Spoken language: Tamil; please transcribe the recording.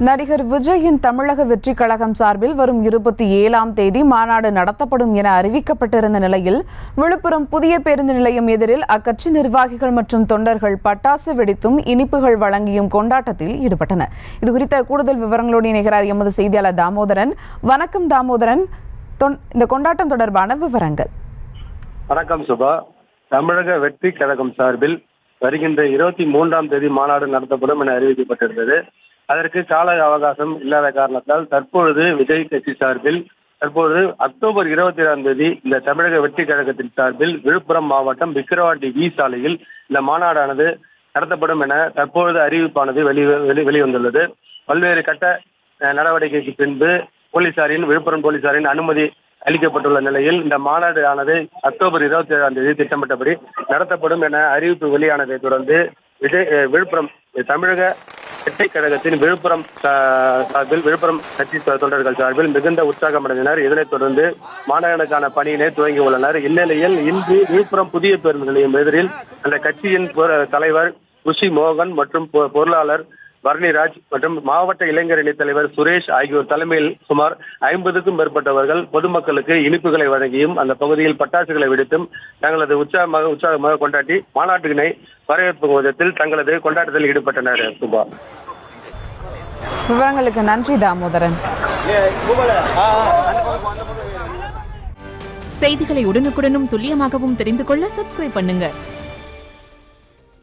நடிகர் விஜயின் தமிழக வெற்றிக் கழகம் சார்பில் வரும் 27ஆம் தேதி மாநாடு நடத்தப்படும் என அறிவிக்கப்பட்டிருந்த நிலையில் விழுப்புரம் புதிய பேருந்து நிலையம் எதிரில் அக்கட்சி நிர்வாகிகள் மற்றும் தொண்டர்கள் பட்டாசு வெடித்தும் இனிப்புகள் வழங்கியும் கொண்டாட்டத்தில் ஈடுபட்டனர். இதுகுறித்த கூடுதல் விவரங்களோடு இணைகிறார் எமது செய்தியாளர் தாமோதரன். வணக்கம் தாமோதரன், இந்த கொண்டாட்டம் தொடர்பான விவரங்கள். வணக்கம் சுபா. தமிழக வெற்றி கழகம் சார்பில் வருகின்ற 23ஆம் தேதி மாநாடு நடத்தப்படும் என அறிவிக்கப்பட்டிருந்தது. அதற்கு கால அவகாசம் இல்லாத காரணத்தால் தற்பொழுது விஜய் கட்சி சார்பில் அக்டோபர் 27ஆம் தேதி இந்த தமிழக வெற்றி கழகத்தின் சார்பில் விழுப்புரம் மாவட்டம் விக்கிரவாண்டி வி சாலையில் இந்த மாநாடானது நடத்தப்படும் என தற்பொழுது அறிவிப்பானது வெளிவந்துள்ளது. பல்வேறு கட்ட நடவடிக்கைக்கு பின்பு விழுப்புரம் போலீசாரின் அனுமதி அளிக்கப்பட்டுள்ள நிலையில் இந்த மாநாடு ஆனது அக்டோபர் 27ஆம் தேதி திட்டமிட்டபடி நடத்தப்படும் என அறிவிப்பு வெளியானதை தொடர்ந்து விழுப்புரம் தமிழக வெற்றி கழகத்தின் விழுப்புரம் கட்சி தொண்டர்கள் சார்பில் மிகுந்த உற்சாகமடைந்தனர். இதனைத் தொடர்ந்து மாநாடுக்கான பணியினை துவங்கி உள்ளனர். இந்நிலையில் இன்று விழுப்புரம் புதிய பேருந்து நிலையம் எதிரில் அந்த கட்சியின் தலைவர் குஷி மோகன் மற்றும் பொருளாளர் பரணிராஜ் மற்றும் மாவட்ட இளைஞர் அணி தலைவர் சுரேஷ் ஆகியோர் தலைமையில் சுமார் 50க்கும் மேற்பட்டவர்கள் பொதுமக்களுக்கு இனிப்புகளை வழங்கியும் அந்த பகுதியில் பட்டாசுகளை வெடித்தும் தங்களது உற்சாகமாக கொண்டாடி மாநாட்டினை வரவேற்பும் விதத்தில் தங்களது கொண்டாட்டத்தில் ஈடுபட்டனர். சுபா, விவரங்களுக்கு நன்றி தாமோதரன். செய்திகளை உடனுக்குடனும் துல்லியமாகவும் தெரிந்து கொள்ள சப்ஸ்கிரைப் பண்ணுங்க.